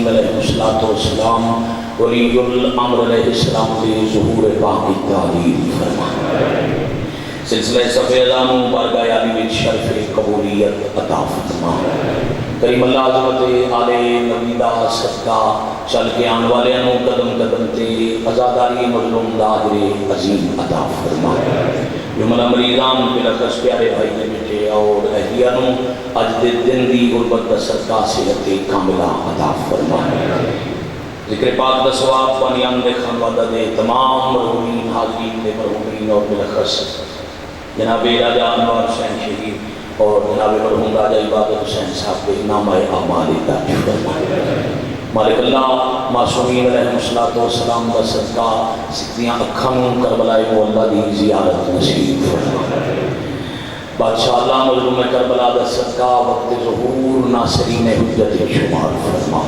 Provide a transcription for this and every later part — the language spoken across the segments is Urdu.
علیہ السلام ولی الامر علیہ السلام کے ظہور پاک کی تعلیم فرما سلسلہ صفحہ ازاموں بارگاہ عالی میں شرف قبولیت عطا فرما کریم اللہ عظمت آل نبی دا صدقہ چل کے آن والے انو قدم قدم تے عزاداری مظلوم داہر عظیم عطا فرما جملہ مریضان بلخص پیارے بھائی نے بیٹھے اور اہلیانوں اج دے دن دی غربت دا صدقہ صحت کاملہ عطا فرما ذکر پاک دا ثواب پانیان دے خانوادہ دے تمام مرحومین حاضرین دے مرحومین اور بلخص جناب راجہ انوار حسین شہید اور جناب مرحوم راجہ عبادت حسین صاحب کے نامہ اعمال عطا فرما مالک اللہ معصومین علیہ السلام کا صدقہ سکتیاں اکھاں کربلائے مولا دی زیارت نصیب فرما بادشاہ اللہ مظلوم کربلا دا صدقہ وقت ظہور ناصرین حجت شمار فرما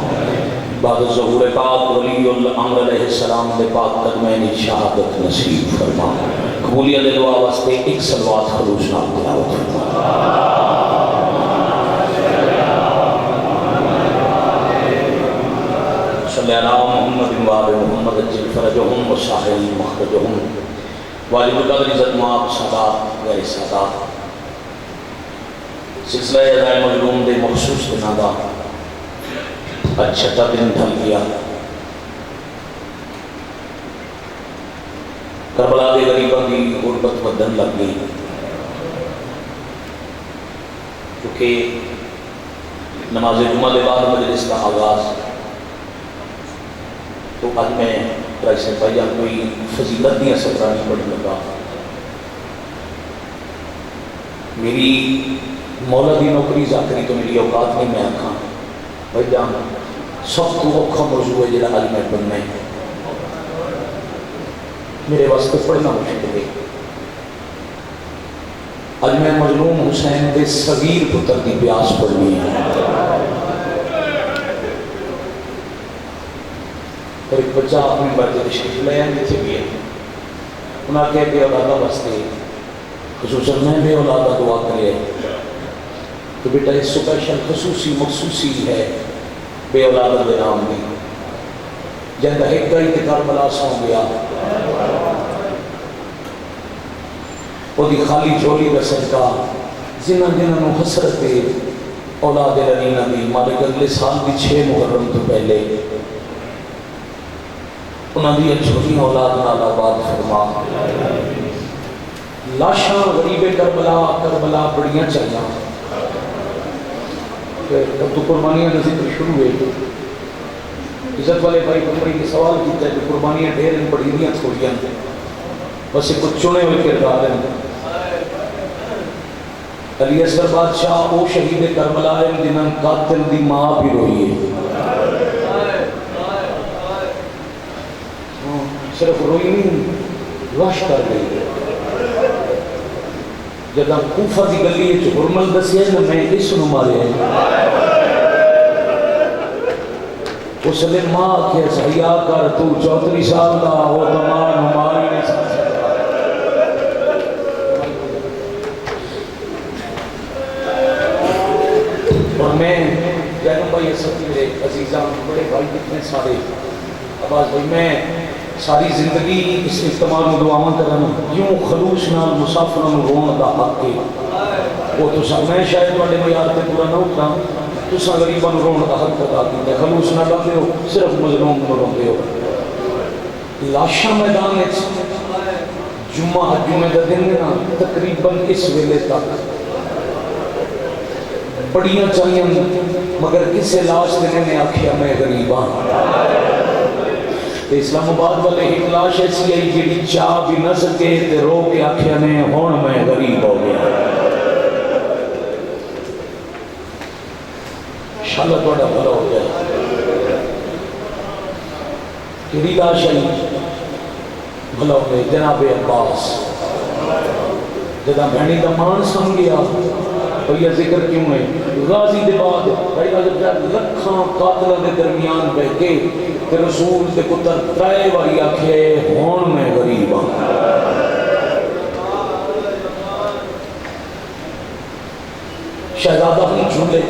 بعد ظہور پاک ولی الامر علیہ السلام دے پاک قدمین شہادت نصیب فرما قبولیت دعا واسطے ایک صلوات خلوص نام تلاوت فرما صلی اللہ محمد وآل محمد اجل فرجہم و ساحل مخرجہم واجب القدر عزت معاب سادات غیر سادات سلسلہ ادائے مظلوم دے مخصوص دنہ دا چھٹا دن ڈھل گیا کربلا دے غریبہ کی غربت ودن لگ گئی کیونکہ نماز جمعہ دے بعد مجلس کا آغاز تو آج میں رئیس بھائی جان کوئی فضیلت دیا سکرانی پڑھ لگا میری مولا دی نوکری ذاکری تو میری اوقات نہیں میں آکھاں بھائی جان سب کو اوکھا موضوع ہے جنہا آج میں پڑھنا ہے میرے واسطے پڑھنا مشکل ہے آج میں مظلوم حسین دے صغیر پتر دی بیاس پڑھنی ہے اور ایک بچہ اپنے بارے تشریف لے آئیں جیسے بھی ہے انہاں کہہ بے اولادہ واسطے خصوصاً میں بے اولادہ دعا کرے تو بیٹا اس سپیشل خصوصی مخصوصی ہے بے اولادہ دے نام میں جہاں ایک گئی کہ کربلا سو گیا وہ دی خالی جھولی دا صدقہ جنہوں حسرت اولاد رنینہ دی مالک اگلے سال دی 6 محرم تو پہلے انہاں دی جھولی اولاد نال آباد فرما لاشاں غریب کربلا بڑیاں چاہیاں تو قربانیاں نزید شروع ہوئے عزت والے بھائی بکری کے سوال کیتا ہے کہ قربانیاں ڈھیر ان بڑی دیاں تھوڑیاں بس ایک کچھ چنے ہوئے کردار ہیں علی اصغر بادشاہ او شہید کربلا ہے جنہاں قاتل دی ماں بھی روئی ہے صرف روئی نہیں واش کر گئی جدہ کوفہ دی گلی ہے جو حرمل دسی ہے نا میں اس نو مارے ہیں اس لئے ماں کے سحیاء کر تو 34 سال دا ہو تمام ہماری نہیں سکتا اور میں جانوں بھائی یہ سب میرے عزیزان بڑے بھائی کتنے سارے عباس بھائی میں ساری زندگی اس اجتماع میں دعاواں کرنا یوں خلوص نال مسافروں رون دا حق کے وہ تو سب میں شاید والے معیار پہ پورا نہ اٹھا تو سا غریباں رون دا حق ادا کیتا خلوص نہ لاتے ہو صرف مظلوم کو روندے ہو لاشاں میدان ہے جمعہ دا دن نا تقریباً اس ویلے تک بڑیاں چاہیاں مگر کسے لاش دینے میں آکھیا میں غریباں اسلام آباد والے ایک لاش ایسی ہے جیڑی چاہ بھی نہ سکے تے رو کے آکھیا نے ہون میں غریب ہو گیا انشاءاللہ توڑا بھلا ہو جائے کیڑی لاش ہے بھلا ہو گئے جناب عباس جدہ بہنی دا مان سن گیا اور یہ ذکر کیوں ہے غازی دے بعد بھائی اگر لکھاں قاتلہ دے درمیان بہ کے کہ رسول دے پتر ترائے واری آکھے ہون میں غریب ہوں شہزادہ ہم جھولے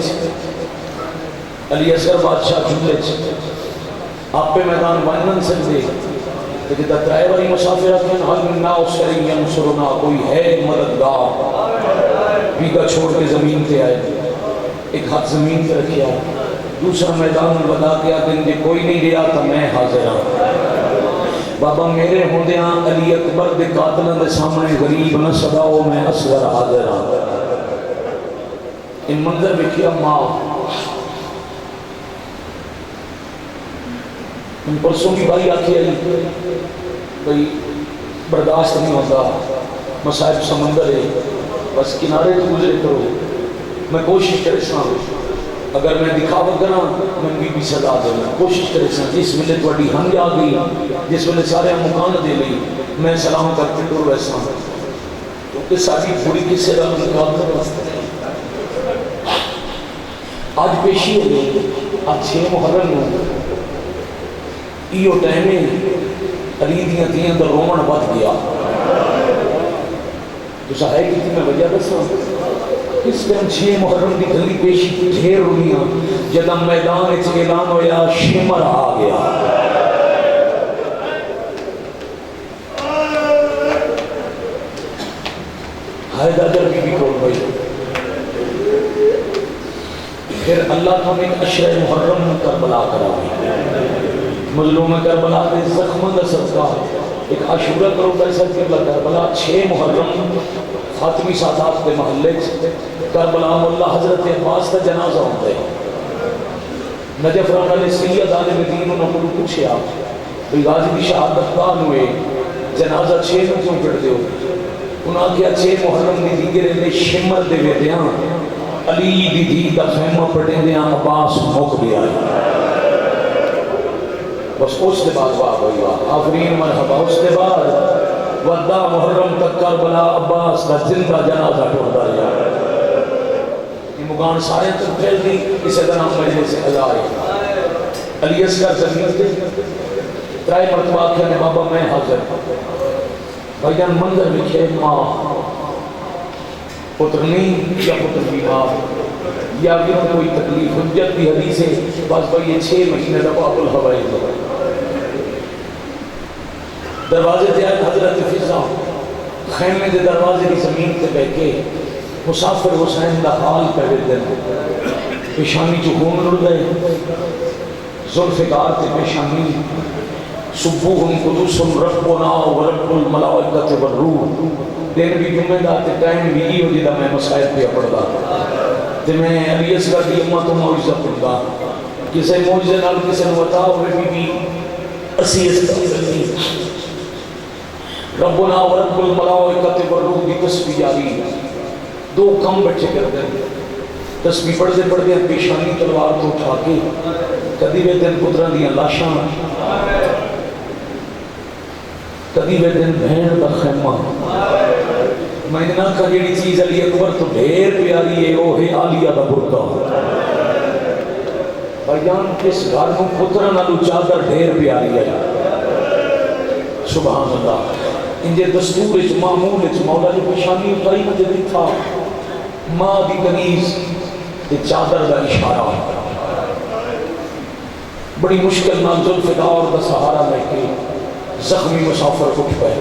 علی اصغر بادشاہ جملے آپ پہ میدان بنن سکتے کہ ترائے والی مسافر رکھیں حل من ناصر ینصرنا، کوئی ہے مددگار بیگا چھوڑ کے زمین پہ آئے، ایک ہاتھ زمین پہ رکھیا، دوسرا میدان بتا کے دن جے کوئی نہیں رہا تو میں حاضر ہوں بابا میرے ہوندیاں علی اکبر دے قاتلوں دے سامنے غریب نہ صداؤ، میں اصغر حاضر ہوں۔ ان منظر میں کیا ماں ان پرسوں کی بھائی آتی ہے بھائی برداشت نہیں ہوتا، مصائب سمندر ہے، بس کنارے تو گزرے کرو، میں کوشش کرے سا اگر میں دکھاوا کرا میں بھی صدا دینا، کوشش کرے سا جس ویلے تھوڑی ہنگ آ گئی، جس ویلے سارے مکان دے لئی میں سلام کر کے ٹر ویسا کیونکہ ساری پوری کسی کا مقابلہ واسطے آج پیشی ہو گئی، آج 6 محرم میں ایو ٹائم علی دیاں دیاں در رومن بات گیا تو سہائے کی تھی میں وجہ دسا اس ٹائم 6 محرم دی گلی پیشی ڈھیر ہوئیاں جدہ میدان اچھ اعلان ہویا شمر آ گیا، حیدر بھی کھول گئی، پھر اللہ ہمیں عشر محرم کربلا کرا ہوئی، مظلوم کربلا کے زخموں کا صدقہ ایک عاشورہ کرو پیسہ کربلا 6 محرم فاطمی سادات کے محلے کربلا مولا حضرت عباس کا جنازہ ہوتا ہے، نجف رحمہ علیہ سید عالم دین انہوں کو پوچھے آپ بھئی غازی کی شہادت کان ہوئے جنازہ 6 میں کیوں پڑھ دے ہو؟ انہاں کیا 6 محرم دی دیگر نے شمر دے وے دیاں علی دی دی دا خیمہ پڑھیں دیاں عباس موک بھی آئی، بس اس کے بعد واہ ہوئی واہ آفرین مرحبا، اس کے بعد ودہ محرم تک کربلا عباس کا زندہ جنازہ ٹوڑتا رہا، یہ مقام سارے تک پھیل دی اسے طرح مجلس سے عزائے علی اصغر زمین دے ترائے مرتبہ کہنے بابا میں حاضر بھائیان منظر لکھے ماں پترنی یا پتر بیمار یا پھر کوئی تکلیف حجت بھی حدیث ہے بس بھائی یہ 6 مہینے دباب الحوائی دروازے تے آئے حضرت فضا خیمے دے دروازے کی زمین تے بیٹھ کے مسافر حسین دا حال پہلے دن پیشانی جو خون لڑ گئے ذوالفقار تے پیشانی صبوہم قدوس ربنا و رب الملائکۃ والروح دن بھی جمعہ دا تے ٹائم بھی ہی ہو جدا میں مسائل پہ پڑھدا تے میں علی اصغر دی امت و معجزہ پڑھدا کسے معجزے نال کسے نو عطا ہوئے بھی اسی استغفر ربنا و رب الملائکۃ والروح دی تسبیح جاری 2 کم بچے کرتے ہیں تسبیح پڑھتے پڑھتے پیشانی تلوار کو اٹھا کے کدی وے دن پتران دیاں لاشاں کدی وے دن بہن دا خیمہ میں نے کہا جیڑی چیز علی اکبر تو ڈھیر پیاری ہے وہ ہے عالیہ دا برقع بھائیان کس گھر کو پتران نالو چادر ڈھیر پیاری ہے سبحان اللہ انجے دستور اچ معمول اچ مولا جو پیشانی اتائی مجھے دیکھا ماں دی کنیز تے چادر دا اشارہ بڑی مشکل نال ذوالفقار دا سہارا لے کے زخمی مسافر اٹھ پائے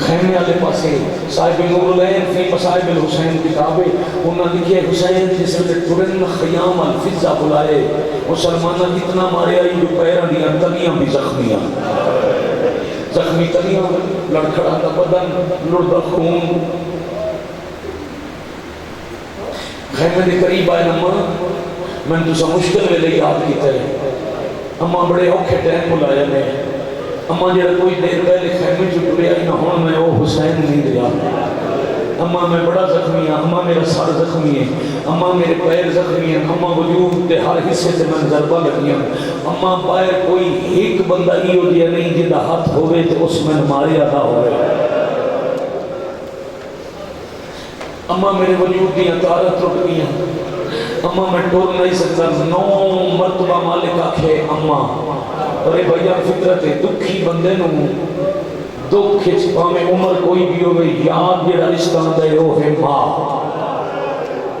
خیمے والے پاسے صاحب نور العین فی مصائب الحسین کتابیں انہوں نے لکھے حسین جس میں ترن خیام الفضہ بلائے مسلمانہ اتنا مارے آئی جو پیرہ دیا تلیاں بھی زخمیاں زخمی تلیاں لڑکھڑا دا بدن لڑدہ خون خیمے دے قریب آئے نمہ میں نے تو سا مشکل میں لے یاد کی تھے اما بڑے اوکھے ٹائم بلائے میں اما جڑا کوئی دیر پہلے خیمے جو ٹرے آئی نہ ہون میں وہ حسین نہیں دیا اما میں بڑا زخمی ہوں اما میرا سر زخمی ہے اما میرے پیر زخمی ہیں اما وجود تے ہر حصے سے میں ضربہ لگی ہوں اما باہر کوئی ایک بندہ ہی ہو دیا نہیں جدہ ہاتھ ہوئے تے اس میں مارے آدھا ہوئے اما میرے وجود دیا طارت ٹوٹ گئی ہیں اما میں ٹور نہیں سکتا 9 مرتبہ مالک آکھے اما ارے بھائیہ فطرت ہے دکھی بندے نو دکھ چھپا میں عمر کوئی بھی ہوئے یاد جڑا رشتہ دے وہ ہے ماں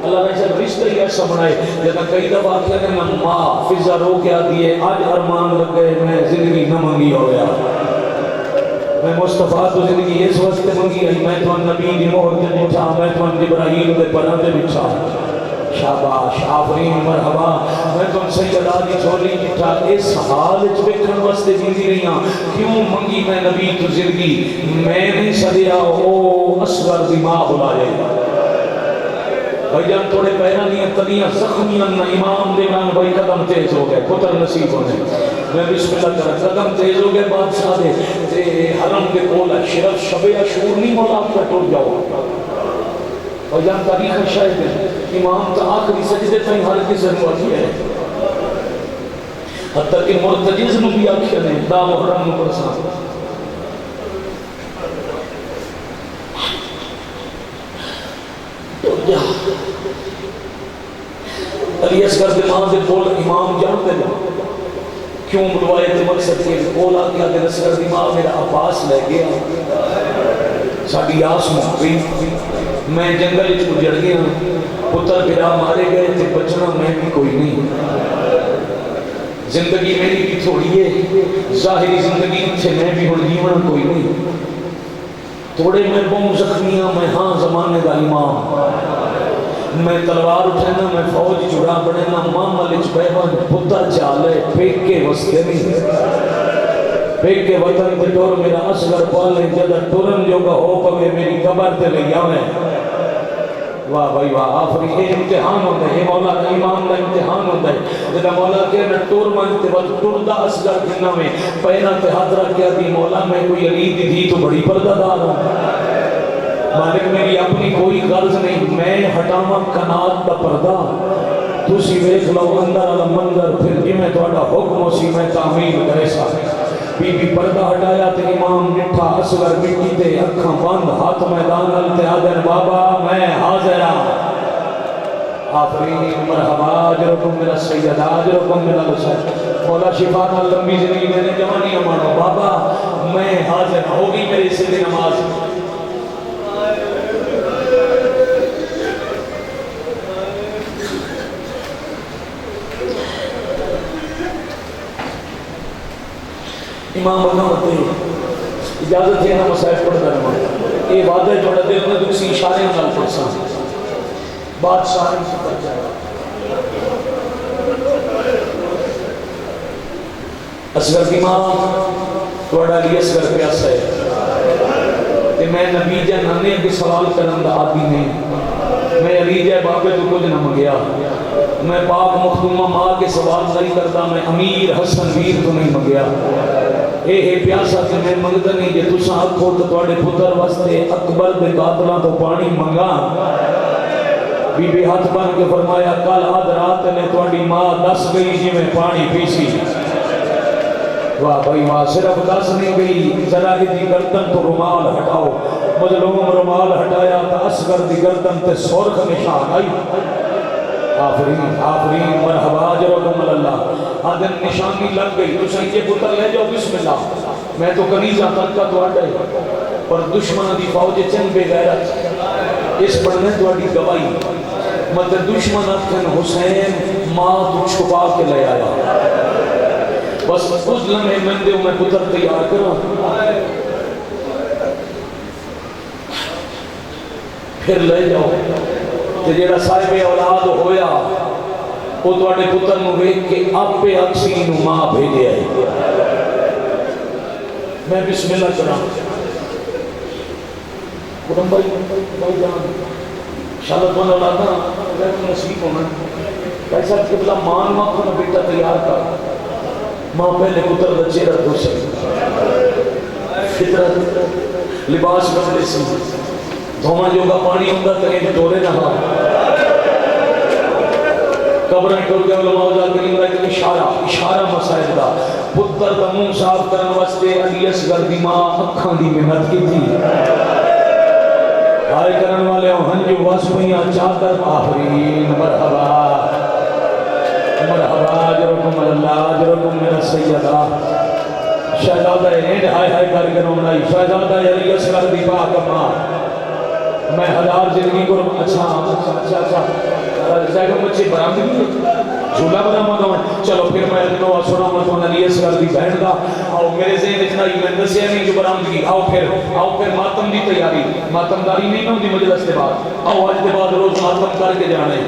اللہ نے جب رشتہ ہی ایسا بنائے جب کئی دفعہ کہتے ہیں ماں فضا رو کیا دیے آج ارمان لگ گئے میں زندگی نہ منگی ہو گیا میں مصطفیٰ تو زندگی اس وقت منگی ہے میں تو نبی دی مہر تے بٹھا میں تو جبرائیل دے پراں تے بٹھا شاباش آفرین مرحبا میں تو سیدہ دی چھولی بٹھا اس حال وچ ویکھن واسطے جیندی رہی ہاں کیوں منگی میں نبی تو زندگی میں نہیں سدیا او اصغر دی ماں بلا جائے بھائی جان تھوڑے پیران دیا تلیاں زخمیاں نہ امام دیوان بھائی قدم تیز ہو گئے پتر نصیب ہونے میں بسم اللہ کرا قدم تیز ہو گئے بادشاہ دے حرم کے کولا شرف شب اشور نہیں مولا آپ کا ٹوٹ جاؤ بھائی جان تاریخ شاہد ہے امام تا آخری سجدے تھیں ہر کی ضرورت ہے حتی کہ مرتجز نو بھی آکھیا نے دا محرم نو پرسان علی اصغر دماغ دے بول امام جان دے کیوں بلوائے تے مقصد کے بولا کیا کہ اصغر دماغ میرا عباس لے گیا ساڑی آس محبی میں جنگل اچھ اجڑ گیا پتر پھرا مارے گئے تے بچنا میں بھی کوئی نہیں زندگی میری بھی تھوڑی ہے ظاہری زندگی سے میں بھی ہوں جیون کوئی نہیں تھوڑے میں بہت زخمیاں میں ہاں زمانے دا امام میں تلوار اٹھنا میں فوج چڑا بڑھنا ماں ملچ بیوان پتر چالے پیک کے وستے نہیں پیک کے وطن تے ٹور میرا اصغر پالے جدہ ٹورن جو کا ہو پوے میری قبر تے لے آویں واہ بھائی واہ آفری یہ امتحان ہوتا ہے یہ مولا کا امام کا امتحان ہوتا ہے جدہ مولا کے میں ٹور مانتے وقت ٹور دا اصغر جنہ میں پہنا تے حد رکھ کیا دی مولا میں کوئی علی دی تو بڑی پردہ دار ہوں مالک میری اپنی کوئی غرض نہیں میں ہٹاما کنات دا پردہ تُسی ویکھ لو اندر علا منظر پھر جی میں توڑا حکم اسی میں تعمیل کرے سا بی بی پردہ ہٹایا تے امام نٹھا اصغر مٹی تے اکھاں بند ہاتھ میدان التے آدن بابا میں حاضرہ آفرین مرحبا آجرکم میرا سید آجرکم میرا لسید مولا شفانا لمبی زندگی میں نے جوانی امانو بابا میں حاضر ہوگی میری سید نماز امام بنا ہوتے ہیں اجازت ہے نا مسائل پڑھتا رہا یہ وعدہ جوڑا دل میں دوسری اشارے نال پڑھسا بادشاہ سے پڑھ جائے اصغر کی ماں توڑا لی اصغر پیاسا ہے کہ میں نبی جا نانے کے سوال کرن دا عادی نہیں میں علی جائے باپے تو کچھ نہ مگیا میں پاک مخدومہ ماں کے سوال نہیں کرتا میں امیر حسن ویر تو نہیں مگیا اے پیاسا کہ میں منگتا نہیں کہ تساں آکھو تو توڑے پتر واسطے اکبر دے قاتلاں تو پانی منگا بی بی ہاتھ بن کے فرمایا کل آدھ رات نے توڑی ماں دس گئی جی میں پانی پیسی واہ بھائی واہ صرف دس نہیں گئی ذرا دی گردن تو رومال ہٹاؤ مظلوم رومال ہٹایا تا اصغر دی گردن تے سرخ نشان آئی آفرین آفرین مرحبا جرکم اللہ آدھن نشانی لگ گئی تو سنجھے پتر لے جاؤ بسم اللہ میں تو کنیزہ تک کا تو آڈا ہے پر دشمن دی فوج چند بے غیرت اس پڑھنے تو آڈی گوائی مطلب دشمن اکھن حسین ماں تو چھپا کے لے آیا بس اس لمحے میں دے میں پتر تیار کروں پھر لے جاؤ کہ جیڑا صاحب اولاد ہویا وہ توڑے پتر نو ویکھ کے اپے اکسی نو ماں بھیجے آئے میں بسم اللہ کرا قدم بھائی جان شالت من اولادا رہت نصیب ہونا کیسا قبلہ مان ماں کو بیٹا تیار کر ماں پہلے پتر دا چہرہ دوسرے فطرت لباس بدلے سی دھوما جو کا پانی ہوندہ تکیں ٹورے نہ ہاں قبریں ٹور کے علماء جا کریم رہے کہ اشارہ مسائل دا پتر دا منہ صاف کرن واسطے علی اصغر دی ماں اکھاں دی محنت کی تھی آئے کرن والے ہنجو واسمیاں چادر آفرین مرحبا مرحبا جرکم اللہ جرکم میرا سیدہ شہزادہ اینڈ ہائے ہائے کر کے نمائی شہزادہ علی اصغر دی پاک ماں میں 1000 زندگی کو اچھا بچے برامدگی جھولا برامد ہوں. چلو پھر میں دعا سنا مطمئن علی اصغر دی بہن دا. آؤ میرے ذہن اتنا ہی میں دسیا نہیں جو برامدگی. آؤ پھر ماتم دی تیاری. ماتم داری نہیں ہوتی مجلس کے بعد. آؤ آج کے بعد روز ماتم کر کے جانے.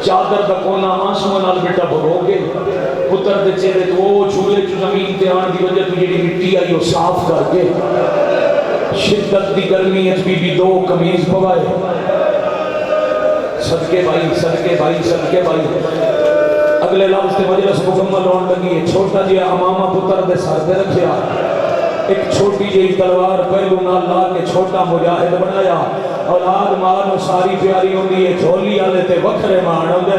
چادر دا کونا آنسو نال بیٹا بھگو کے پتر دے چہرے تو وہ جھولے چ زمین تے آن دی وجہ تو جڑی مٹی آئی وہ صاف کر کے شدت دی گرمی اچ بی 2 قمیض پوائے. صدقے بھائی اگلے لفظ تے مجلس مکمل ہون لگی ہے. چھوٹا جہا امامہ پتر دے سر تے رکھیا. ایک چھوٹی جہی تلوار پہلو نال لا کے چھوٹا مجاہد بنایا. اولاد ماں ساری پیاری ہوندی ہے. جھولی والے تے وکھرے مان ہوندے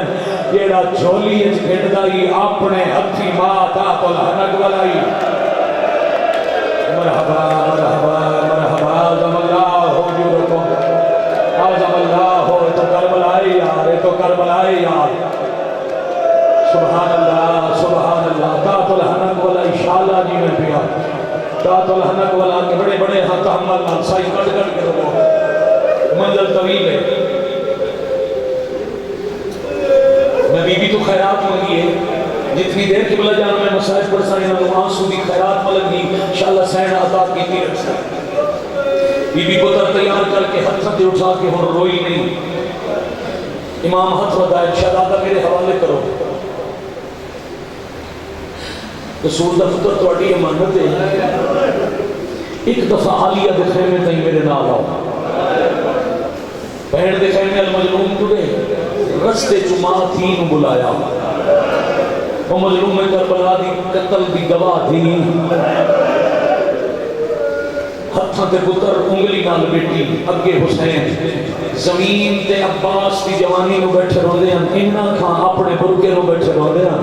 جیڑا جھولی وچ کھیڈدا ہی اپنے ہتھی ماں تحت الحنک ولائی. مرحبا اعظم اللہ ہو جورکم اعظم اللہ ہو. تو کربلائی یار تو کربلائی یار. سبحان اللہ تحت الحنک ولائی. شالا جی میں پیا تحت الحنک ولا کے بڑے بڑے ہاتھ حمل نال سائی کٹ کے رکھو. منزل طویل ہے. میں بی بی تو خیرات منگی ہے. جتنی دیر قبلہ جان میں مسائل پر سائن آنسو دی خیرات ملنگی انشاءاللہ سین عطا کیتی رکھ سائن. بی بی پتر تیار کر کے ہتھ دے اٹھا کے ہن روئی نہیں. امام ہتھ ودائے شہزادہ میرے حوالے کرو. رسول دا پتر تواڈی امانت ہے. ایک دفعہ عالیہ دے خیمے تئیں میرے نال آؤ. بہن دے خیمے المظلوم ٹرے رستے چما تھی نو بلایا. وہ مظلوم کربلا دی قتل دی گواہ تھی. ہتھاں تے پتر انگلی نال بیٹی اگے حسین زمین تے عباس دی جوانی نو بیٹھے روندے ہیں. انہاں کھاں اپنے برکے نو بیٹھے روندے ہیں.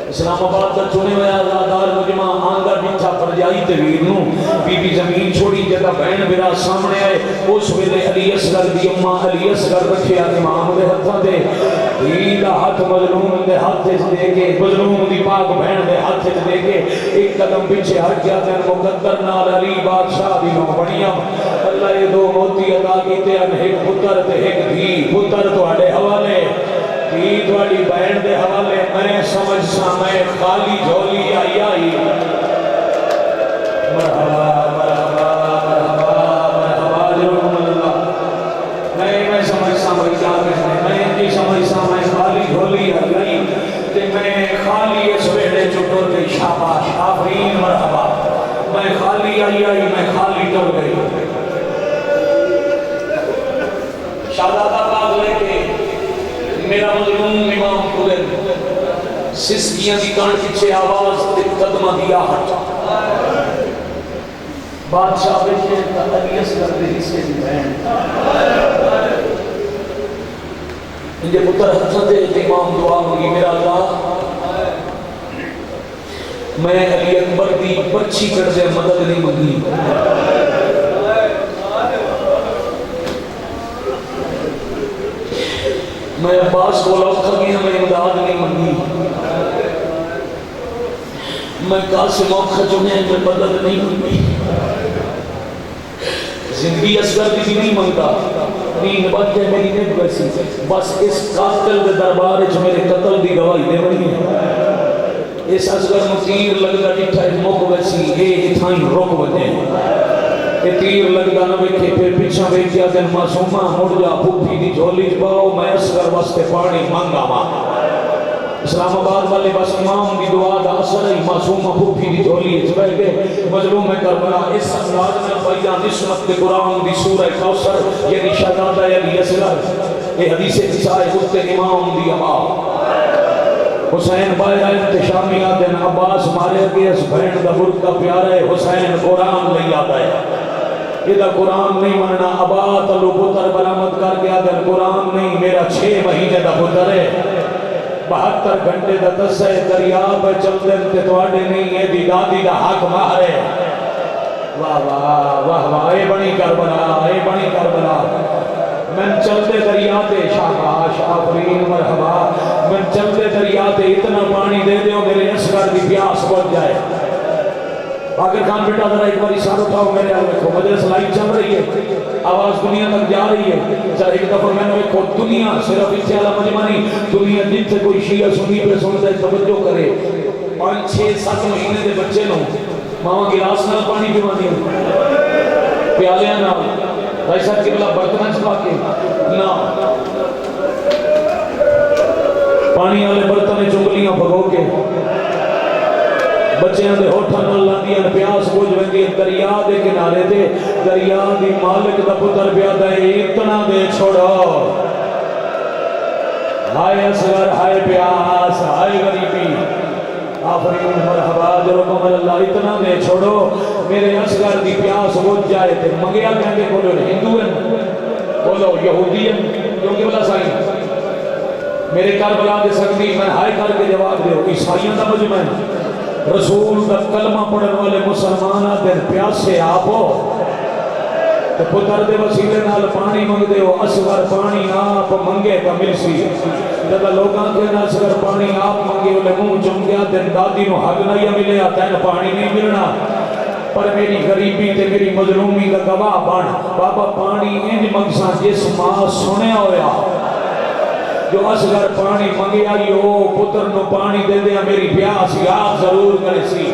اسلام آباد کا چنے ہویا آزادار مجمع آنگا ڈٹھا پرجائی تے ویر نو. بی بی زمین چھوڑی جگہ بہن میرا سامنے آئے. اس ویلے علی اصغر دی اماں علی اصغر رکھیا امام دے ہتھاں دے. دیدہ ہاتھ مظلوم دے ہاتھ دے کے مظلوم دی پاک بہن دے ہاتھ دے کے ایک قدم پیچھے ہٹ گیا. تین مقدر نال علی بادشاہ دی نو بنیا. اللہ یہ 2 موتی عطا کیتے ہیں. ایک پتر تے ایک دھی. پتر تواڈے حوالے دھی تواڈی بہن دے حوالے. میں سمجھ سا میں خالی جھولی آئی. مرحبا جرم اللہ. میں سمجھ سا میں کیا کہنے. میں نہیں سمجھ سا میں خالی جھولی آئی. تے میں خالی اس ویڑے چٹور گئی. شاباش آفرین مرحبا. میں خالی آئی میں خالی ٹر گئی. شہزادہ باغ لے کے میرا مظلوم امام قدر سسکیاں دی کان پیچھے آواز تے قدمہ دیا ہٹ. بادشاہ بیٹھے علی اصغر دے حصے دی بہن. انجھے پتر ہتھاں دے امام دعا منگی. میرا اللہ میں علی اکبر دی بچی کر دے مدد نہیں منگی. میں عباس کو لوکھا گیا. میں امداد نہیں منگی. میں قاسم موقع چنے میں مدد نہیں منگی. زندگی اصغر دی نہیں منگتا. دین بات ہے میری نیت ویسی. بس اس قاتل دے دربار وچ میرے قتل دی گواہی دے بنی ہے. اس اصغر مصیر لگدا ڈٹھا ایک موقع ویسی. اے اتھائیں روک وجے کہ تیر لگدا نہ ویکھے. پھر پیچھے ویکھیا تے معصومہ مڑ جا پھپھی دی جھولی چ پاؤ. میں اصغر واسطے پانی مانگا وا. اسلام آباد والے بس امام دی دعا دا اثر ہے. معصومہ پھپھی دی جھولی چ بیٹھ گئے. مظلوم کربلا اس انداز میں بیان نسبت کے قرآن دی سورہ کوثر یعنی شہزادہ علی اصغر. یہ حدیث عیسیٰ خود امام دی اماں حسین باہر انتشامی آدھن. عباس مارے گئے. اس بہن دا برکہ پیارا ہے. حسین قرآن نہیں آتا ہے. یہ قرآن نہیں مننا. ابا تلو پتر برامت کر کے آدھن قرآن نہیں. میرا 6 مہینے دا پتر ہے. 72 گھنٹے دا دسے دریا پہ چل دن تے تواڈے نہیں. یہ دی دادی دا حق ماہر ہے. واہ واہ واہ واہ. اے بنی کربلا اے بنی کربلا. من چلتے دریا تے شاباش آفرین مرحبا. من چلتے دریا تے اتنا پانی دے دیو میرے اصغر دی پیاس بجھ جائے. آخر خان بیٹا ذرا ایک باری ساتھ اٹھاؤ میرے آگے دیکھو مجلس لائٹ چل رہی ہے آواز دنیا تک جا رہی ہے ذرا ایک دفعہ میں نے دیکھو دنیا صرف اس سے علا مجمع نہیں دنیا جن سے کوئی شیعہ سنی پہ سنتا ہے توجہ کرے 5-6-7 مہینے دے بچے نو ماما گلاس نال پانی پیوا دیا پیالیاں نال بھائی صاحب کے بلا برتن چپا کے نہ پانی والے برتن چنگلیاں بھگو کے بچیاں دے ہوٹھاں نال لاندیاں پیاس بوجھ ویندی دریا دے کنارے تے دریا دی مالک دا پتر پیادا ہے اتنا دے چھوڑو ہائے اصغر ہائے پیاس ہائے غریبی آفرین مرحبا جرکم اللہ اتنا دے چھوڑو میرے اصغر دی پیاس بوجھ جائے تے منگیا کہنے کھولو ہندو ہیں بولو یہودی ہیں کیونکہ بلا سائیں میرے کربلا دے سکتی میں ہائے کر کے جواب دے عیسائیوں دا مجمع ہے رسول دا کلمہ پڑھن والے مسلمانہ دن پیاسے آپ ہو تو پتر دے وسیلے نال پانی منگ دے ہو اصغر پانی آپ منگے کا مل سی جب لوگاں کے اصغر پانی آپ منگے ہو لے منہ چمگیا دن دادی نو حق نہیں ملے تین پانی نہیں ملنا پر میری غریبی تے میری مظلومی کا گواہ بن بابا پانی انج منگساں جس ماں سنے ہویا جو اصغر پانی منگے آئی ہو پتر نو پانی دے دیا میری پیاس یاد ضرور کرے سی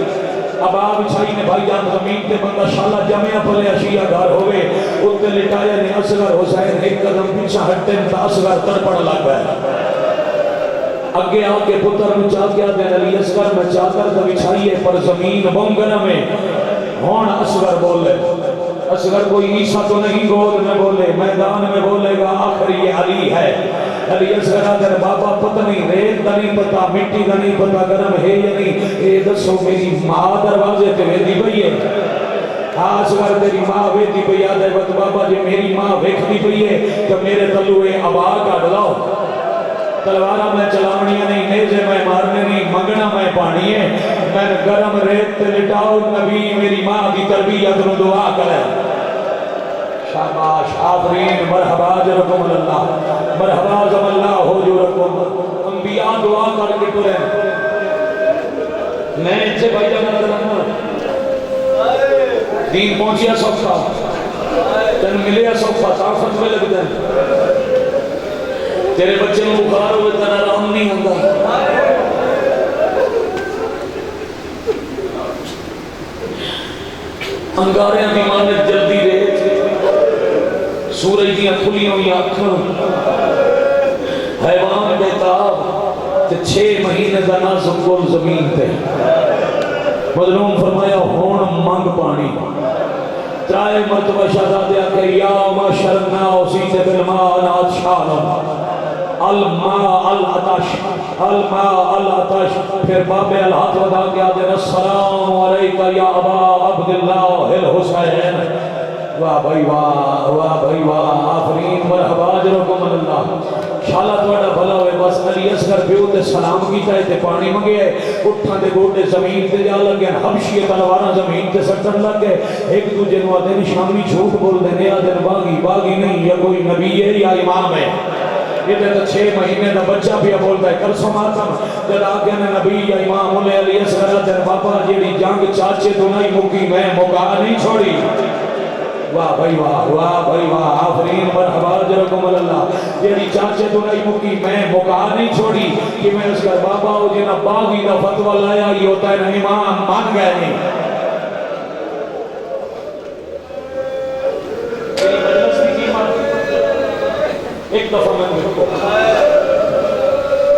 اب آپ چھائی نے بھائی جان زمین تے بندہ شالہ جمعہ پلے اشیاء گھر ہوئے اتنے لٹایا نے اصغر حسین ایک قدم پیچھا ہٹتے تا اصغر تڑپڑ لگ گئے اگے آکے پتر نو چاہ کیا دے علی اصغر میں چادر دا بچھائیے پر زمین بونگنا میں ہون اصغر بولے اصغر کوئی عیسیٰ تو نہیں گود میں بولے میدان میں بولے گا آخر یہ علی ہے علی اصغر آدھر بابا پتنی ریت دا نہیں پتا مٹی دا نہیں پتا گرم ہے یا نہیں اے دسو میری ماں دروازے تے ویدی بھئی ہے اصغر تیری ماں ویدی بھئی آدھے وقت بابا جی میری ماں ویکھتی بھئی ہے کہ میرے تلوے عبا کاٹ لاؤ تلوارہ میں چلاونیاں نہیں نیزے میں مارنے نہیں منگنا میں پانی ہے میں گرم ریت تے لٹاؤ نبی میری ماں دی تربیت نو دعا کرے شاباش آفرین مرحبا جرکم اللہ مرحبا زم اللہ ہو جو رکم انبیاء دعا کر کے ٹرے میں ان سے بھائی جانا کرنا دین پہنچیا صفحہ تن ملیا صفحہ طاقت میں لگ جائے تیرے بچے میں بخار ہوئے تن آرام نہیں ہوتا انگارے بیمانت جلدی رہے سورج دیاں کھلی ہوئی آنکھاں حیوان بیتاب تے 6 مہینے دا نازک گل زمین تے مظلوم فرمایا ہون منگ پانی ترائے مرتبہ شہزادے آکے یا معاشرنا اسیت بالماء ناتشان الماء العطش الماء العطش پھر باب الہاتھ ودا کے آدھے السلام علیکہ یا ابا عبداللہ الحسین واہ بھائی واہ آفرین مرحبا جرکم اللہ شالا توڑا بھلا ہوئے بس علی اصغر بیو تے سلام کی چاہے تے پانی مگے اٹھا دے گوٹے زمین تے جا لگے حبشی تلوارہ زمین تے سٹن لگے ایک دو جنوہ دن شامی جھوٹ بول دے نیا دن باغی نہیں یا کوئی نبی ہے یا امام ہے یہ تو 6 مہینے دا بچہ بھی بولتا ہے کل سماتم جد آگے نبی یا امام علیہ علی اصغر دن باپا جیڑی جنگ چاچے تو نہیں مکی میں مکا نہیں چھوڑی واہ بھائی واہ آفرین مرحبا جرکم اللہ جیڑی چاچے تو نہیں مکی میں مکا نہیں چھوڑی کہ میں اس کا بابا ہو جنہ باغی دا فتوہ لایا ہی ہوتا ہے نا امام مان گئے نہیں ایک دفعہ میں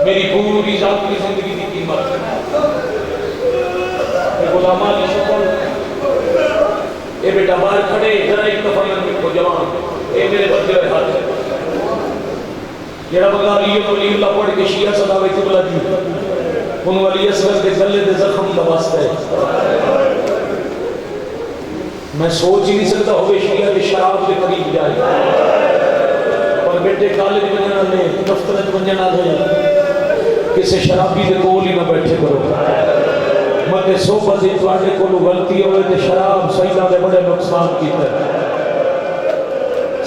میری پوری ذات کی زندگی کی قیمت غلامہ کی شکل اے بیٹا باہر کھڑے ذرا ایک دفعہ میں کو جوان اے میرے بدلے ہوئے ہاتھ جڑا بندہ ولی اللہ پڑھ کے شیعہ صدا وے قبلہ دی ان ولی اصغر کے گلے دے زخم دا واسطہ ہے میں سوچ ہی نہیں سکتا ہوئے شیعہ کے شراب کے قریب جائے اور بیٹے کالج بننا لے دفتر بننا لے کسی شرابی دے کول ہی نہ بیٹھے کرو متے صحبت تواڈے کولو غلطی ہوئے تے شراب سیداں دے بڑے نقصان کیتا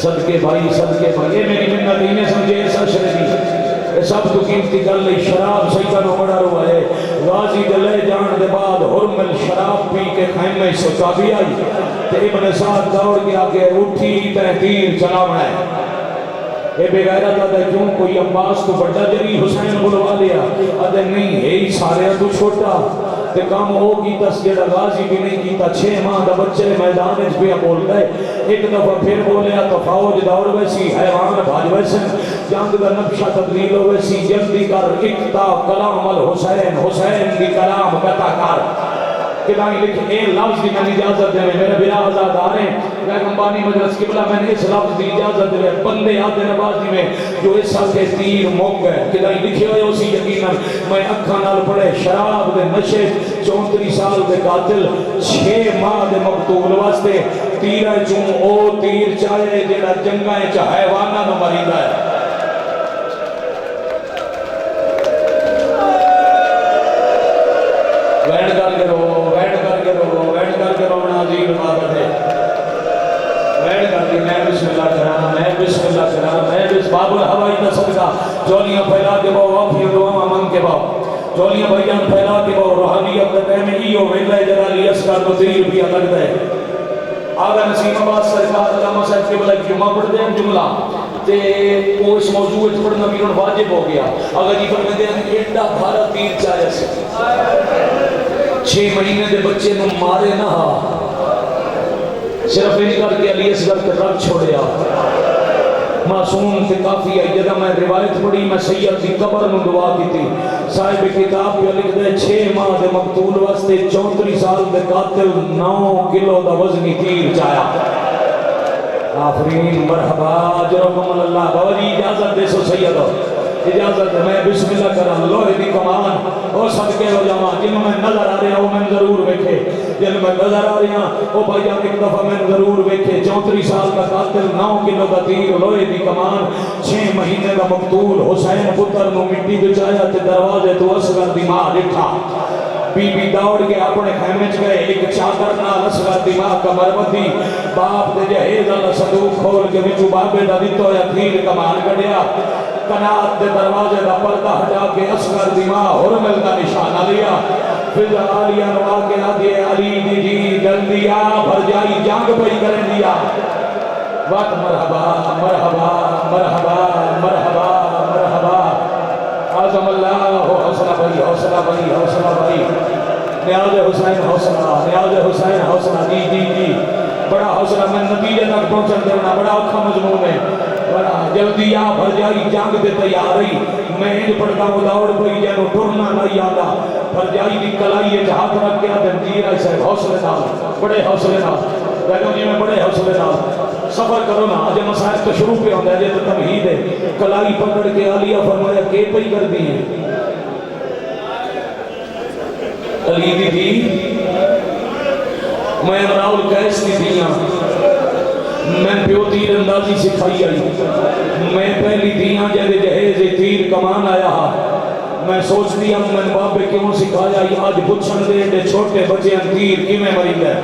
صدقے بھائی یہ میری منت ہی نے سمجھے ایسا شرعی سب تو قیمتی گل نہیں شراب سیداں نو بڑا روا ہے غازی دے لے جان دے بعد بعد حرمل شراب پی کے خیمے سے چابی آئی تے ابن سعد دوڑ کے آگے اٹھی تے تیر چلاونا ہے اے بے غیرت آدھے کیوں کوئی عباس تو بڑا جری حسین بلوا لیا آدھے نہیں ہے ہی سارے تو چھوٹا تے کام ہو کیتا جڑا غازی بھی نہیں کیتا 6 ماہ دا بچے میدان وچ پیا بول گئے ایک دفعہ پھر بولیا تو فوج دوڑ ویسی حیوان بھاج ویسے جنگ دا نقشہ تبدیل ہو ویسی جلدی کر اقتا کلام الحسین حسین دی کلام قطع کر کتابیں لکھ اے لفظ دی میں اجازت دے میرے بلا آزاد آ رہے ہیں پیغمبانی مجلس قبلہ میں نے اس لفظ دی اجازت دے بندے آتے نبازی میں جو اس سال کے تیر موک گئے کتابیں لکھے ہوئے اسی یقیناً میں اکھا نال پڑے شراب دے نشے 34 سال دے قاتل 6 ماہ دے مقتول واسطے تیرہ چون او تیر چاہے جیڑا جنگائیں چاہے حیوانہ نو مریدہ ہے وینڈ کر کے رو ناظرین عبادت ہے وینڈ کر کے میں بسم اللہ کرام میں بسم اللہ کرام میں بسم باب الہوائی کا صدقہ جولیاں پھیلا کے باؤ وافی دعا من کے باؤ جولیاں بھائیان پھیلا کے باؤ روحانیت کا میں ایو ویلہ جلالی اسکار کو 3 روپیہ لگ دے آگا نسیم عباس سرکار علامہ صاحب کے بلائے جمعہ پڑھ دیں جملہ تے وہ اس موضوع پڑھنا بھی انہوں واجب ہو گیا اگر جی فرمے دیں ایڈا بھارا تیر چاہے سے 6 مہینے دے بچے نو مارے نہ صرف ان کر کے علی اصغر کے رب چھوڑیا معصوم سے کافی ہے جدہ میں روایت پڑھی میں سید کی قبر میں دعا کی تھی صاحب کتاب پہ لکھ دے 6 ماہ دے مقتول واسطے 34 سال دے قاتل 9 کلو دا وزنی تیر چایا آفرین مرحبا جرکم اللہ بابا جی اجازت دے سو سید اجازت ہے میں بسم اللہ کرا لوہے دی کمان او صدقے ہو جاواں جنہوں میں نظر آ رہے ہیں وہ میں ضرور ویکھے جنہوں میں نظر آ رہے ہیں وہ بھائی جان ایک دفعہ میں ضرور ویکھے 34 سال کا قاتل 9 کلو دا تیر لوہے دی کمان 6 مہینے دا مقتول حسین پتر نو مٹی بچایا تے دروازے تو اصغر دی ماں لکھا بی بی دوڑ کے اپنے خیمے چ گئے ایک چادر نال اصغر دی ماں کمر بدھی باپ دے جہیز اللہ صندوق کھول کے وچوں بابے دا دتا ہویا تیر کمان کڈیا کنات دے دروازے دا پردہ ہٹا کے اصغر دی ماں حرمل کا نشانہ لیا پھر عالیہ نوا کے آدھے علی دی جی جلدی آ بھر جائی جنگ پئی کریں دیا وقت مرحبا مرحبا مرحبا مرحبا مرحبا عظم اللہ حوصلہ بھائی حوصلہ بھائی حوصلہ بھائی نیاز حسین حوصلہ نیاز حسین حوصلہ جی جی جی بڑا حوصلہ میں نتیجے تک پہنچن دینا بڑا اکھا مضمون ہے بڑا جلدی آ بھر جائی جنگ دے تیاری میں انج پڑھتا ہوں دوڑ پئی جانو ٹرنا نہیں آتا بھر جائی دی کلائی ہاتھ رکھ کے آدھے جی رہے سے حوصلے نال بڑے حوصلے نال بیگم جی میں بڑے حوصلے نال سفر کرو نا آج مسائل تو شروع پہ ہوتا ہے جیسے تمہید ہے کلائی پکڑ کے آلیہ فرمایا کہ پئی کر دی ہیں علی دی تھی میں امراؤ القیس کی دیاں میں پیو تیر اندازی سکھائی آئی میں پہلی دیاں جہدے جہیز تیر کمان آیا میں سوچ دیا میں بابے کیوں سکھایا آج بچھن دے دے چھوٹے بچے تیر کی میں مری گئے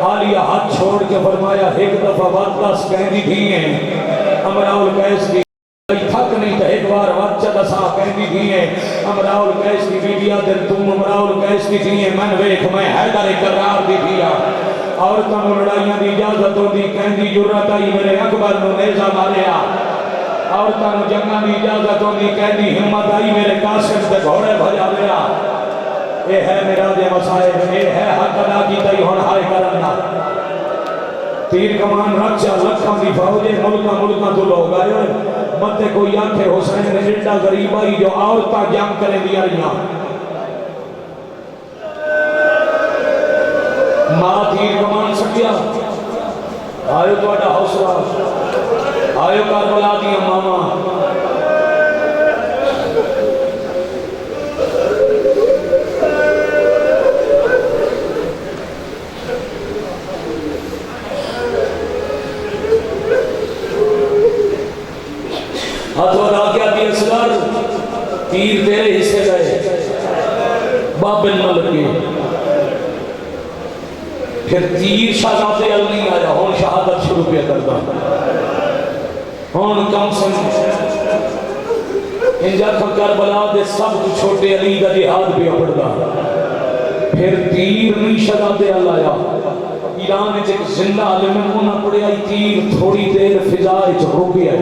آلیہ ہاتھ چھوڑ کے فرمایا ایک دفعہ وارداس کہندی تھی ہیں امراؤ القیس کی تھک نہیں تھا ایک بار وقت چلا سا کہندی تھی ہیں امراؤ القیس کی بیویا دن تم امراؤ القیس کی تھی ہیں من ویکھ میں حیدر قرار دی دیا عورتوں نے لڑائیاں دی اجازت ہوندی کہندی جرت آئی میرے اکبر نو نیزہ ماریا عورتوں نے جنگاں دی اجازت ہوندی کہندی ہمت آئی میرے قاسم تے گھوڑے بھجا لیا اے ہے میرا دے مسائب اے ہے حق ادا کی تئی ہن ہائے کرنا تیر کمان رکھ چا لکھاں دی فوجے ملکاں تو لوگ آئے ہوئے متے کوئی آنکھے حسین نے ایڈا غریب آئی جو عورتاں جنگ کرے دیا رہیاں ماں تیر کمان سکیا آئیو تو اڈا حوصلہ آئیو کربلا دیا ماما تیر تیرے حصے گئے بابن نہ لگے پھر تیر شہادت عل نہیں آیا ہون شہادت شروع پہ کرتا ہون کم سے انجا کربلا دے سب چھوٹے علی دا جہاد پہ پڑھتا پھر تیر نہیں شہزادے لایا ایران ایک زندہ عالم انہاں پڑھیا تیر تھوڑی دیر فضا وچ رک گیا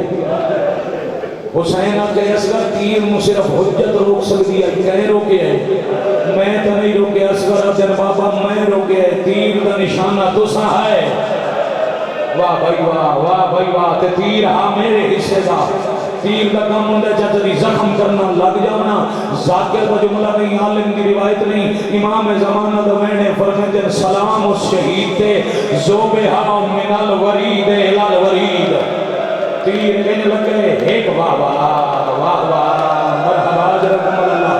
حسین آکے اصغر تیر نو صرف حجت روک سکتی ہے کہیں روکے ہے میں تو نہیں روکے اصغر دن بابا میں روکے ہے تیر دا نشانہ تو سا ہے واہ بھائی واہ بھائی واہ تے تیر ہاں میرے حصے دا تیر کا کام ہوندہ جدی زخم کرنا لگ جانا ذاکر کا جملہ نہیں عالم کی روایت نہیں امام زمانہ دوینے فرمائے سلام اس شہید تے زوبہا من الورید الالورید تیر ان لگے ایک واہ مرحبا جرکم اللہ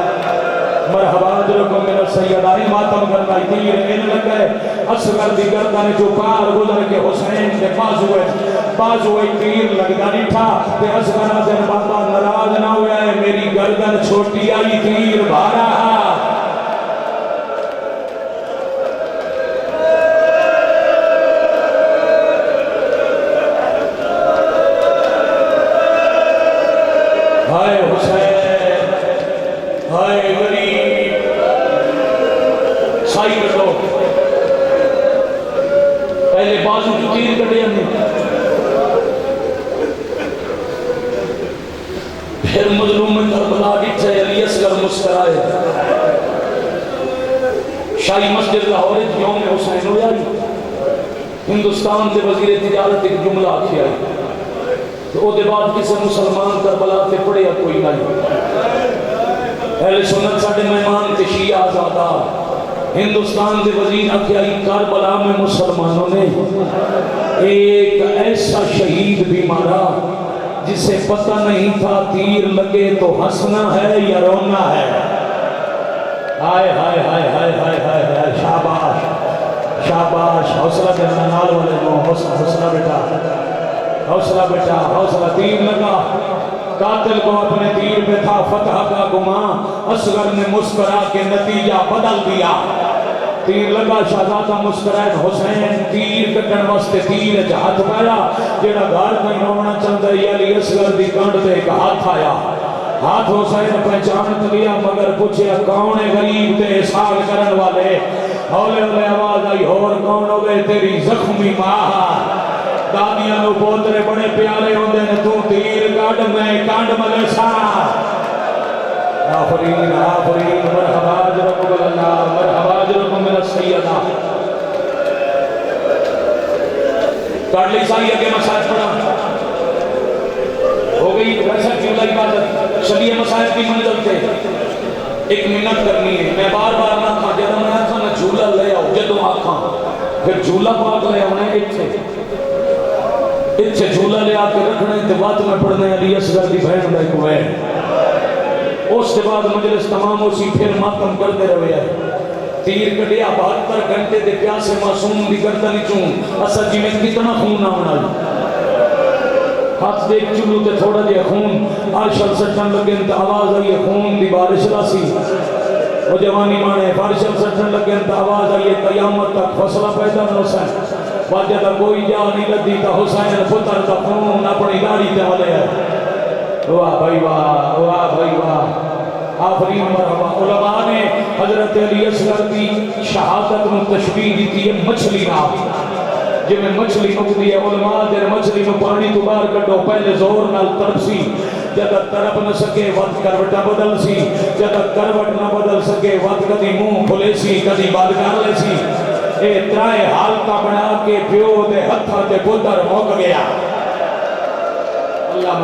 مرحبا جرکم من السیدانی ماتم کرنا تیر ان لگے اصغر دی گردن جو پار گزر کے حسین کے بازوئے تیر لگتا نہیں تھا کہ اصغر آزن بابا نراز نہ ہویا ہے میری گردن چھوٹی آئی تیر بھارا ہائے حسین ہائے غریب سائی بٹو پہلے بازو کی تیر کٹے ہمیں پھر مظلوم کربلا ڈٹھے علی اصغر مسکرائے شاہی مسجد لاہور یوم حسین ہویا ہندوستان کے وزیر تجارت ایک جملہ آکھی آئی تو او دے بعد کسی مسلمان کربلا تے پڑھیا کوئی نہیں اہل سنت ساڑھے مہمان تے شیعہ آزادار ہندوستان دے وزیر آکھی آئی کربلا میں مسلمانوں نے ایک ایسا شہید بھی مارا جسے پتہ نہیں تھا تیر لگے تو ہنسنا ہے یا رونا ہے ہائے ہائے ہائے ہائے ہائے ہائے ہائے شاباش شاباش حوصلہ دینا نال والے کو حوصلہ بیٹا حوصلہ تیر لگا قاتل کو اپنے تیر پہ تھا فتح کا گما اصغر نے مسکرا کے نتیجہ بدل دیا تیر لگا شہزادہ مسکرائے حسین تیر کٹن واسطے تیر ہاتھ پایا جڑا گھر کہیں رونا چاہتا ہے علی اصغر دی کنڈ تے ایک ہاتھ آیا ہاتھ حسین پہچانت لیا مگر پوچھے کون ہے غریب تے احسان کرن والے ہولے ہولے آواز آئی اور کون ہوگے تیری زخمی ماں دادیاں نو پوترے بڑے پیارے ہوندے نے تو تیر کٹ میں کانڈ ملسا آفرین آفرین مرحبا جرکم اللہ مرحبا جرکم من السیدہ کٹ لی سائی اگے مساج پڑھا ہو گئی ویسا جملہ عبادت شبیہ مساج کی منزل تھے ایک منت کرنی ہے میں بار بار نہ کھا جدہ میں آکھا نہ جھولا لے آؤ جدو آکھا پھر جھولا پاک لے آؤ اتھے جھولا لے آ کے رکھنے اتبات میں پڑھنے علی اصغر دی بہن دا ایک وے اس کے بعد مجلس تمام اسی پھر ماتم کرتے رہے ہیں تیر کٹیا 72 گھنٹے دے پیاسے معصوم دی گردن چون اصل جی میں کتنا خون آمنا ہاتھ دیکھ چلو تے تھوڑا دیا خون عرشل سٹن لگن تا آواز آئیے خون دی بارش راسی وہ جوانی مانے عرشل سٹن لگن تا آواز آئیے قیامت تک فصلہ پیدا نہ حسین واجہ تا کوئی جا نہیں لدی تا حسین پتر تا خون اپنی داڑی تے والے ہے واہ بھائی واہ آفرین مرحبا علماء نے حضرت علی اصغر کی شہادت میں تشبیح دیتی ہے مچھلی نام جب میں مچھلی مکتی ہے علماء دیر مچھلی میں پانی تو بار کٹو پہلے زور نال ترپسی جب ترپ نہ سکے وقت کروٹا بدل سی جب کروٹ نہ بدل سکے وقت کدی منہ کھلے سی کدی بات کر لے سی اے ترائے حالتا بنا کے پیو دے ہتھا دے پتر موک گیا اللہ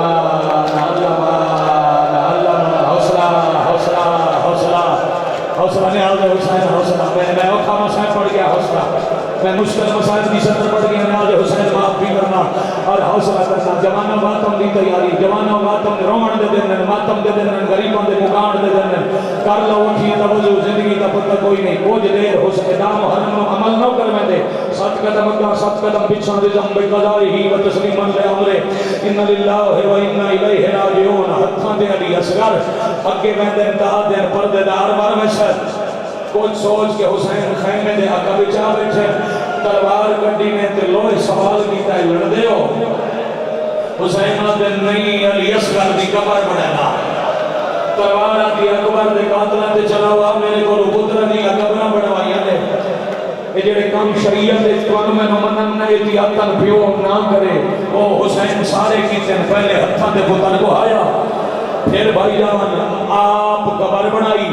حوصلہ نے آدھے حسین حوصلہ میں اوکھا مسائل پڑھ گیا حوصلہ میں مشکل مسائل کی صدر پڑھ گیا میں آدھے حسین معاف بھی کرنا اور حوصلہ کرنا جوانہ ماتم دی تیاری جوانہ ماتم رومن دے دن ماتم دے دن غریبوں دے مکان دے دن کر لو اٹھیے دا وضو زندگی دا پتہ کوئی نہیں کچھ دیر حسین دام حرم نو عمل نہ کر میں دے 7 قدم اگا 7 قدم پچھاں دے زم بقضائی ہی و تسلیماً لے عمرے ان للہ و انا الیہ راجعون ہتھاں دے علی اصغر اگے میں دن دا دن پردے دار مر میں کچھ سوچ کے حسین خیمے دے آقا بچا بیٹھے تلوار گڈی میں تے لوہے سوال کیتا ہے لڑ دے ہو حسین دے نہیں علی اصغر دی قبر بڑھنا تلوار آتی اکبر دے قاتلہ تے چلا ہوا میرے کو پتر دی قبر بڑھوائی دے جڑے کام شریعت تمہیں مینوں منن نے احتیاطاً پیو نہ کرے وہ حسین سارے کیتے پہلے ہتھاں دے پتر کو آیا پھر بھائی جان آپ قبر بنائی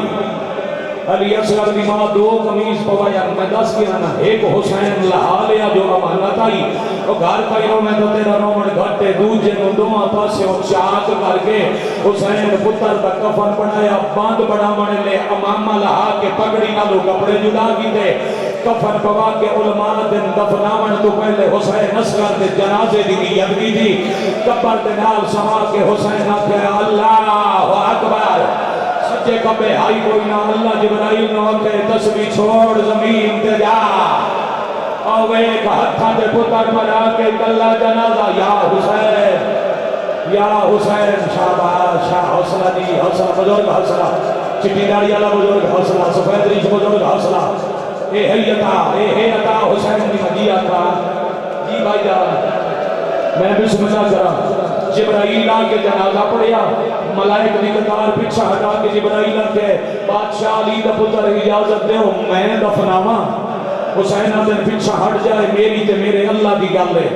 علی اصغر دی ماں دو قمیض پوایا میں دس گیا نا ایک حسین لہا لیا جو امانت آئی وہ گھر پائیوں میں تو تیرا رومن گھٹے دوجے نو دوہاں پاسے وہ چاک کر کے حسین پتر دا کفن بنایا باندھ بڑا منے لے امامہ لہا کے پگڑی نہ لو کپڑے جدا کی دے کفن پوا کے علماء دن دفناون تو پہلے حسین اصغر دے جنازے دی نیت کی تھی قبر دے نال سما کے حسین آتے اللہ اکبر سچے کبے آئی کوئی نہ اللہ جبرائیل نو کہ تسبیح چھوڑ زمین تے جا او ایک ہتھاں دے پتر بنا کے کلا جنازہ یا حسین شاباش شاہ حوصلہ دی حوصلہ بزرگ حوصلہ چٹی داڑی والا بزرگ حوصلہ سفید ریش بزرگ حوصلہ اے عطا حسین دی مدیہ تھا جی بھائی جان میں بسم اللہ کرا جبرائیل کے جنازہ پڑھیا ملائک دی قطار پیچھے ہٹا کے جبرائیل کے بادشاہ علی دا پتر اجازت دے میں دفناواں حسین دن پیچھے ہٹ جائے میری تے میرے اللہ دی گل ہے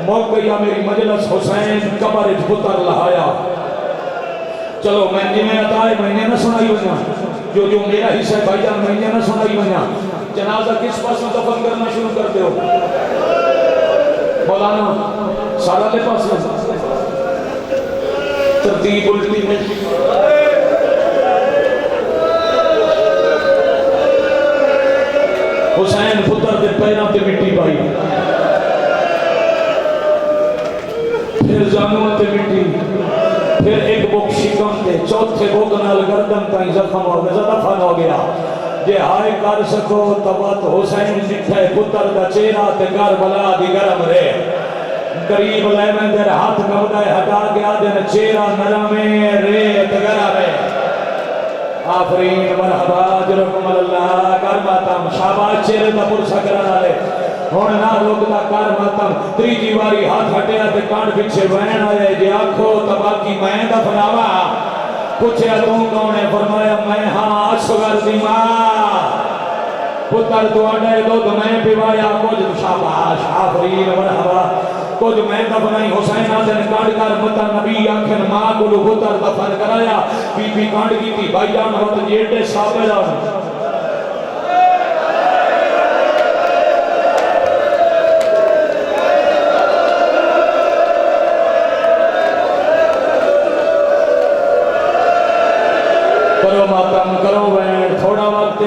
موقع یا میری مجلس حسین قبر اچ پتر لہایا چلو میں جنہیں عطائے میں نہ سنائی بنا جو میرا حصہ ہے بھائی جان میں نہ سنائی بنا جنازہ کس پاس میں دفن کرنا شروع کرتے ہو مولانا سارا لے پاس ترتیب الٹی میں حسین پتر دے پیروں تے مٹی پائی پھر جانوں تے مٹی پھر ایک بک شکم تے چوتھے بک نال گردن تائیں زخم ہو گیا دفن ہو گیا جے ہائے کر سکو تبت حسین جٹھے پتر دا چہرہ تے کربلا دی گرم رے قریب لے میں دیر ہاتھ کبدائے ہٹا گیا دن چہرہ نرمے ریت گرم رے آفرین مرحبا جرکم اللہ کرماتم شاباش چہرے دا پرسا کرنا لے ہونے نہ روکتا کرماتم تریجی واری ہاتھ ہٹیا تے کانڈ پچھے بہن آئے جے آنکھو تباکی میں دفناوا پوچھے تم کون ہے فرمایا میں ہاں اصغر دی ماں پتر تو اڈے دودھ میں پیوایا کچھ شاباش آفرین مرحبا کچھ میں دفنائی حسین آدھن کانڈ کر متا نبی آنکھن ماں کو لو پتر دفن کرایا بی بی کانڈ کی تھی بھائی جان وقت جیڑے صحابہ جان کرو ماتم کرو بین تھوڑا وقت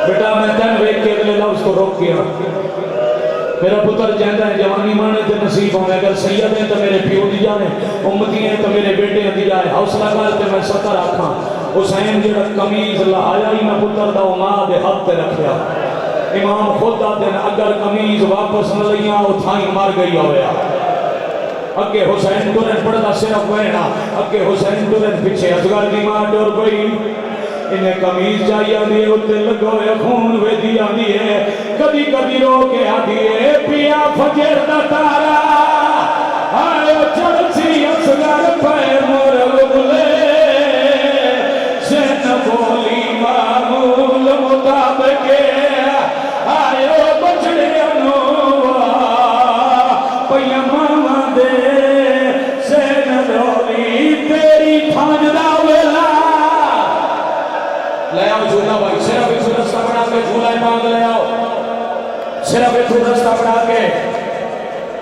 بیٹا میں تین ویک کے اگلے لفظ کو روک گیا میرا پتر جہندہ ہے جوانی مانے تے نصیب ہونے اگر سید ہیں تو میرے پیو دی جانے امتی ہیں تو میرے بیٹے دی جائے حوصلہ کرتے میں ستر آکھاں حسین جڑا قمیض لہایا ہی نہ پتر دا ماں دے حق تے رکھیا امام خود آدھن اگر قمیض واپس نہ لیاں اتھائیں مار گئی ہویا اگے حسین دورن پڑھتا صرف وینا اگے حسین دورن پیچھے اصغر دی ماں ڈور گئی انہیں قمیض چاہیے دیئے اتے لگوئے خون وے دیا دیئے کبھی کبھی رو کے آدھیے پیا فجر دا تارا آئے چڑسی اصغر پہ مرغ لے سین بولی معمول مطابق آئے بچڑے انوہ پیماں دے سین بولی تیری تھانج دا ویلا لے آؤ جھولا بھائی صرف ایک رستہ بڑھا کے جھولا مانگ لے آؤ صرف ایک رستہ بڑھا کے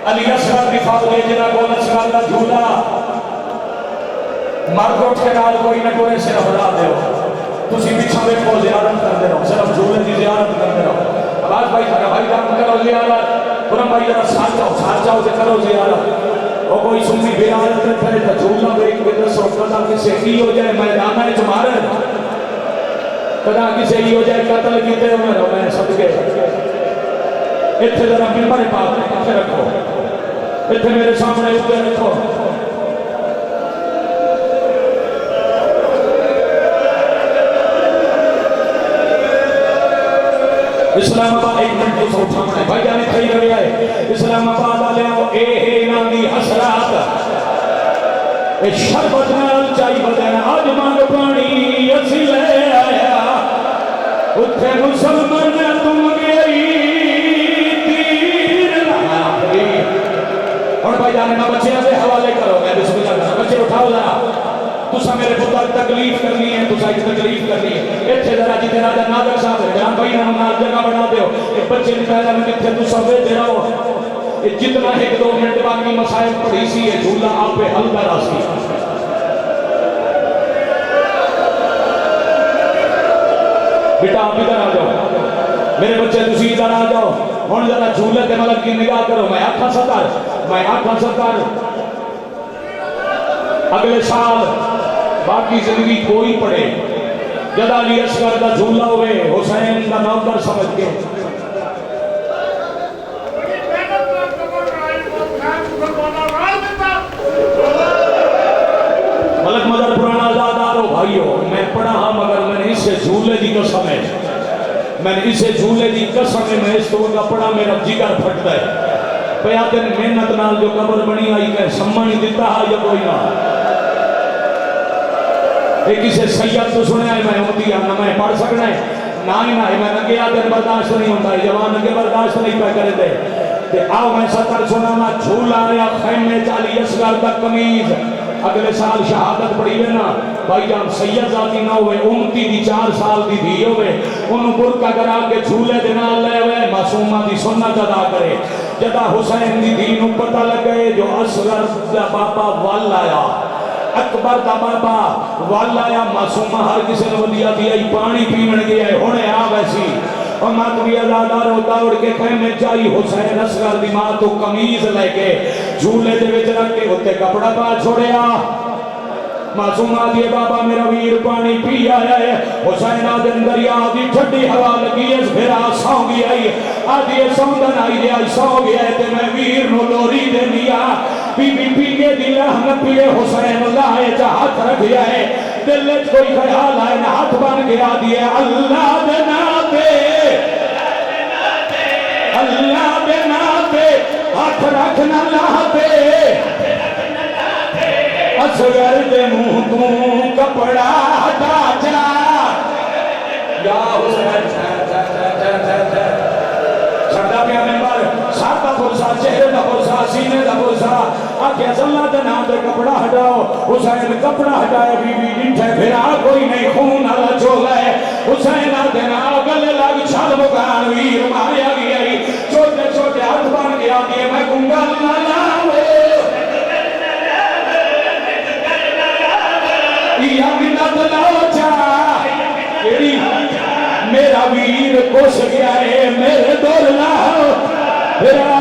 علی اصغر دفاع لے جنا کون اصغر دا جھولا مرد اٹھ کے نال کوئی نہ کوئی صرف بڑھا دے ہو تسی پیچھا میں کو زیارت کر دے رہو صرف جھولے کی زیارت کر دے رہو آواز بھائی سکا بھائی دام کرو زیارت پرم بھائی ذرا ساتھ جاؤ سے کرو زیارت اور کوئی سنی بیارت کر پھرے تا جھولا بیک کے دس اور قدر کسے کی ہو جائے میدانہ چمارے کدا کسی ہی ہو جائے قتل کیتے ہوئے رہو میں صدقے اتھے ذرا ممبر پاک اتھے رکھو اتھے میرے سامنے اتھے رکھو اسلام آباد ایک منٹ کو سوچا میں بھائی جانے کھائی رہے آئے اسلام آباد آلے ہو اے ناندی حسرات شربت نال چائی بدن اج منگ پانی اسی لے آیا اتھے مسلمان تم گئی تیر لائی اور بھائی جانے میں بچے سے حوالے کرو میں بسم اللہ کرو بچے اٹھاؤ ذرا تسا میرے پتر تکلیف کرنی ہے تسا ایک تکلیف کرنی ہے اتھے ذرا جتنے راجہ نادر صاحب ہے جان بھائی نام جگہ بنا دیو بچے نے پہلا میں کتھے تسا بیٹھے رہو جتنا ایک دو منٹ باقی مسائل پڑھی سی ہے جھولا آپ پہ حل کرا سی بیٹا آپ ادھر آ جاؤ میرے بچے تسی ادھر آ جاؤ ہن ذرا جھولے تے ملک کی نگاہ کرو میں آنکھاں ستر اگلے سال باقی زندگی کوئی پڑے جد علی اصغر دا جھولا ہوئے حسین دا نوکر سمجھ کے ملک مدر پرانا آزادارو بھائیو میں پڑھا ہاں مگر میں نے اسے جھولے دی قسم ہے میں نے اسے جھولے دی قسم ہے میں اس تو کا پڑھا میرا جگر پھٹتا ہے پیا دن محنت نال جو قبر بنی آئی کہ سمانی دیتا ہے یا کوئی نہ ایک اسے سید تو سنے آئے میں ہوتی ہے نہ میں پڑھ سکنا ہے نہ ہی نہ ہے میں نگے آدھر برداشت نہیں ہوتا ہے جوان نگے برداشت نہیں پہ کرے دے کہ آؤ میں ستر سنانا جھولا یا خیمے چالی اصغر دا قمیض اگلے سال شہادت پڑی ہوئے نا بھائی جان سید ذاتی نہ ہوئے امتی دی 4 سال دی بھی ہوئے انہوں برکہ کرا کے جھولے دنال لے ہوئے معصومہ دی سنت ادا کرے جدا حسین دی دینوں پتہ لگے جو اصغر دا باپا وال آیا اکبر دا بابا والا یا معصومہ ہر کسی نے ودیا دیا پانی پیمن گیا ہے ہونے آ ویسی اور ماں تو بھی ازادار ہوتا اڑ کے خیمے چاہی حسین اصغر دی ماں تو قمیض لے کے جھولے دے وچ رکھ کے ہوتے کپڑا پا چھوڑیا معصومہ دیے بابا میرا ویر پانی پی آیا ہے حسین آدن دریا دی ٹھڈی ہوا لگی ہے پھر سو گیا ہے آدھی سوندن آئی دیا سو گیا ہے تے میں ویر نو لوری دے دیا بی بی پی کے دل ہم پیے حسین اللہ ہے جا ہاتھ رکھ گیا ہے دل میں کوئی خیال آئے نہ ہاتھ بن گیا دیے اللہ دے ناتے اللہ دے ناتے ہاتھ رکھنا لاتے اصغر دے منہ تو کپڑا ہٹا جا یا حسین چھڑا پیا ممبر ساتھ دا پرسا چہرے دا پرسا سینے دا پرسا آکے اللہ دے نام دے کپڑا ہٹاؤ حسین کپڑا ہٹائے بی بی ڈنٹھے پھرا کوئی نہیں خون اللہ چولا ہے حسین دے نام گلے لگ چھل مکان ویر ماریا گیا چھوٹے چھوٹے ہاتھ بن گیا دیے میں کنگل نہ لاوے یا منت لاؤ چاہ میرا ویر کس گیا ہے میرے دور لاؤ میرا